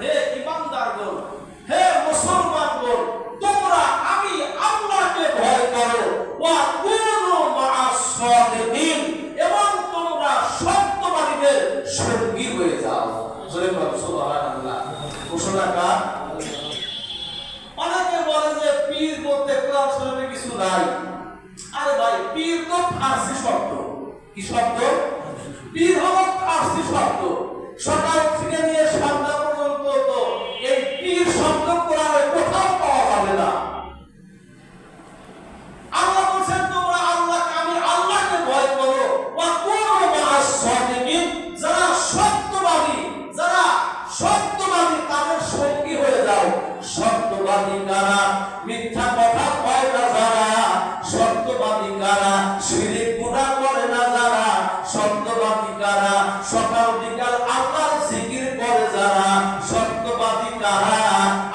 হে ঈমানদারগণ, হে মুসলমানগণ, তোমরা আমি আল্লাহকে ভয় করো, ওয়া কুনু মা'আস সাদিকিন, এবং তোমরা সত্যবাদীদের সঙ্গী হয়ে যাও। জোরে বলো সুবহানাল্লাহ। ঘোষণা কার? অনেকে বলে যে পীর বলতে কোরআন শরীফে কিছু নাই। আরে ভাই, পীর তো ফারসি শব্দ। কি শব্দ? পীর হলো ফারসি শব্দ। সকাল থেকে নিয়ে সন্ধ্যা পর্যন্ত তো এই পীর শব্দ কোরআনে কোথাও পাওয়া যাবে না। আল্লাহ বলেন তোমরা আমি আল্লাহকে ভয় করো, ওয়া কুনু মা'আস সাদিকিন, যারা সত্যবাদী তাদের সঙ্গী হয়ে যাও। সত্যবাদী কারা? মিথ্যা কথা কয় না যারা। সত্যবাদী কারা? শিরক গুনাহ করে না যারা। সত্যবাদী কারা? সকাল বিকাল আল্লাহর জিকির করে যারা। সত্যবাদী কারা?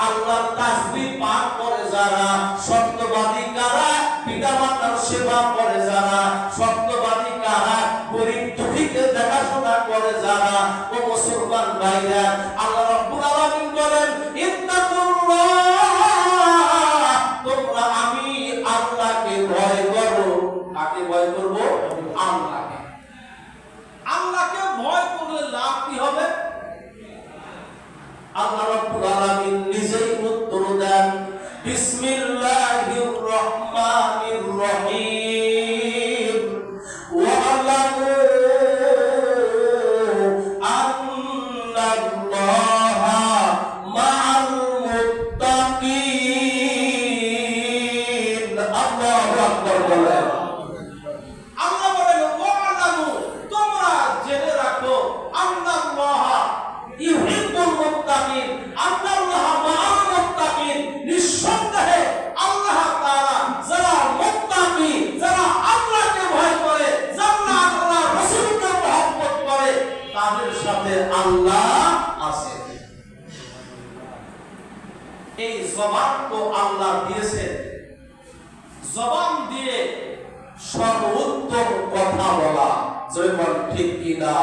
আল্লাহর তাসবিহ পাঠ করে যারা। সত্যবাদী কারা? পিতামাতার সেবা করে যারা। সত্যবাদী কারা? গরীব দুঃখীকে দেখাশোনা করে যারা। ও মুসলমান ভাইরা, আল্লাহ রাব্বুল আলামিন বলেন ইত্তাকুল্লাহ, তোমরা আমি আল্লাহকে ভয় করো। কাকে ভয় করব? আল্লাহকে। আল্লাহকে ভয় করলে লাভ কি হবে? আল্লাহ রাব্বুল আলামিন নিজেই উত্তর দেন, বিসমিল্লাহির রহমানির রহিম, ওয়া আলামু আন্নাল্লাহা মা'আল মুত্তাকিন। আল্লাহু আকবার বলেন। আল্লাহ বলেন ওয়া আলামু, তোমরা জেনে রাখো, আন্নাল্লাহা ইউহিব্বুল মুত্তাকিন, আন্নাল্লাহা মা'আল মুত্তাকিন, নিঃসন্দেহে আল্লাহ তাআলা যারা মুত্তাকি, যারা আল্লাহকে ভয় করে, যারা আল্লাহ রাসূলকে মহব্বত করে, তাদের সাথে আল্লাহ আছে। এই জবান তো আল্লাহ দিয়েছেন, জবান দিয়ে সর্বোত্তম কথা বলা। জয়মান ঠিক কিনা?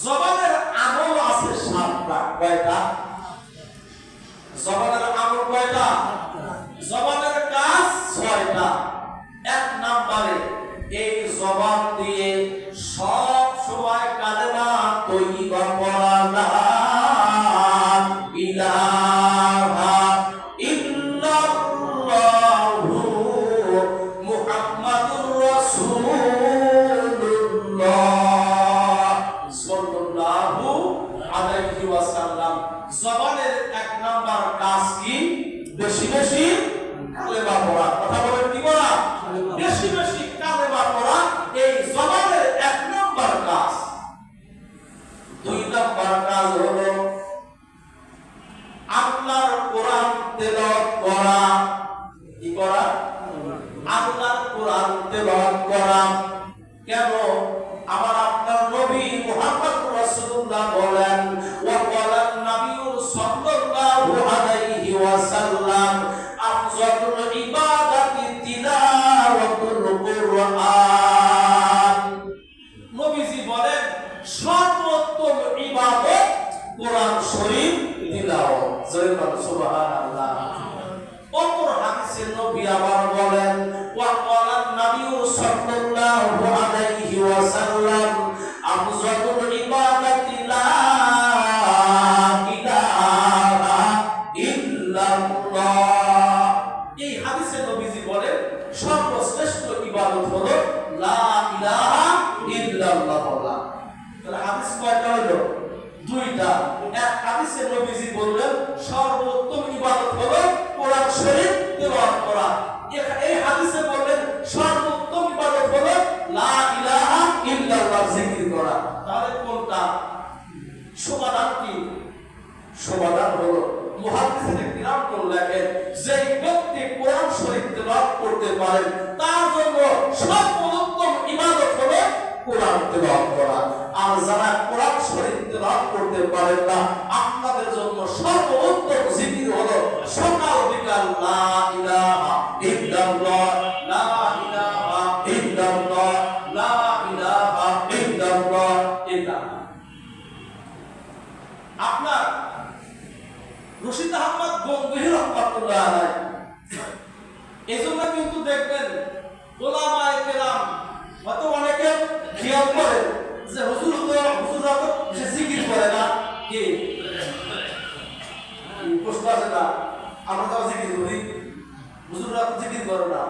জবানের আমল আছে 7টা। কয়টা? জবানের আমল কয়টা? জবানের কাজ 6টা। 1 নম্বরে এই জবান দিয়ে সব সময় কালেমা তৈয়বা পড়া, লা ইলাহা ইল্লাল্লাহু মুহাম্মাদুর রাসূলুল্লাহ সাল্লাল্লাহু আলাইহি ওয়াসাল্লাম। জবানের 1 নাম্বার কাজ কি? বেশি বেশি কালেমা পড়া। কথা বলেন, কি পড়া? বেশি বেশি কালেমা পড়া এই জবানের 1 নাম্বার কাজ। 2 নাম্বার কাজ হলো আল্লাহর কোরআন তেলাওয়াত করা। কি করা? আল্লাহর কোরআন তেলাওয়াত করা। কেন? আমার আপনার নবী মুহাম্মদ রাসূলুল্লাহ বলেন, ওয়া ক্বালান নাবিয়্যু সাল্লাল্লাহু আলাইহি ওয়াসাল্লাম, আফযালুল ইবাদাতি তিলাওয়াতুল কুরআন। নবীজি বলেন সর্বোত্তম ইবাদত কোরআন শরীফ তিলাওয়াত। জয় বলো সুবহানাল্লাহ। অপর হাদিসে নবী আবার বলেন, ওয়া ক্বালান নাবিয়্যু সাল্লাল্লাহু আলাইহি ওয়াসাল্লাম, আফযালুল ইবাদাতি লা ইলাহা ইল্লাল্লাহ। এই হাদিসে নবীজি বলেন সর্বশ্রেষ্ঠ ইবাদত হলো লা ইলাহা ইল্লাল্লাহ বলা। তাহলে হাদিস কয়টা হলো? 2টা। এক হাদিসে নবীজি বললেন সর্বোত্তম ইবাদত হলো কোরআন শরীফ তেলাওয়াত করা। এই হাদিসে বললেন সর্বোত্তম ইবাদত হলো লা ইলাহা ইল্লাল্লাহ জিকির করা। তাহলে কোনটা? সমাধান কি? সমাধান হলো মুহাদ্দিসিনে কিরাম লেখেন, যে ব্যক্তি কোরআন শরীফ তেলাওয়াত করতে পারেন তার জন্য সর্বোত্তম ইবাদত হলো কোরআন তেলাওয়াত করা। আর যারা কোরআন শরীফ তেলাওয়াত করতে পারেন না, আপনাদের জন্য সর্বোত্তম জিকির হলো সকাল বিকাল লা ইলাহা ইল্লাল্লাহ, লা ইলাহা ইল্লাল্লাহ, লা ইলাহা ইল্লাল্লাহ। এটা আপনার রশিদ আহমদ গঙ্গুহি রহমাতুল্লাহ আলাইহি এজন্য কিন্তু দেখবেন ওলামায়ে কেরাম হয়তো অনেকে খেয়াল করে যে হুজুররা তো সে জিকির করে না, কি প্রশ্ন আছে না, আমরা তো জিকির করি, হুজুররা তো জিকির করে না।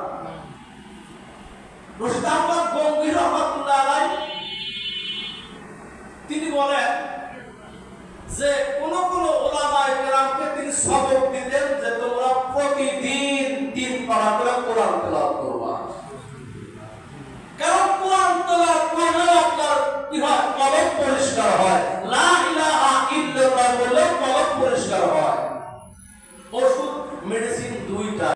রশিদ আহমদ গঙ্গুহি রহমাতুল্লাহ আলাইহি তিনি বলেন যে কোন কোন ওলামায়ে কেরামকে তিনি সবক দিতেন যে তোমরা প্রতিদিন 3 পারা করে কোরআন তেলাওয়াত করবা, কারণ কোরআন তেলাওয়াত করলে আপনার কি হয়, কলব পরিষ্কার হয়। লা ইলাহা ইল্লাল্লাহ বললে কলব পরিষ্কার হয়। ওষুধ মেডিসিন দুইটা।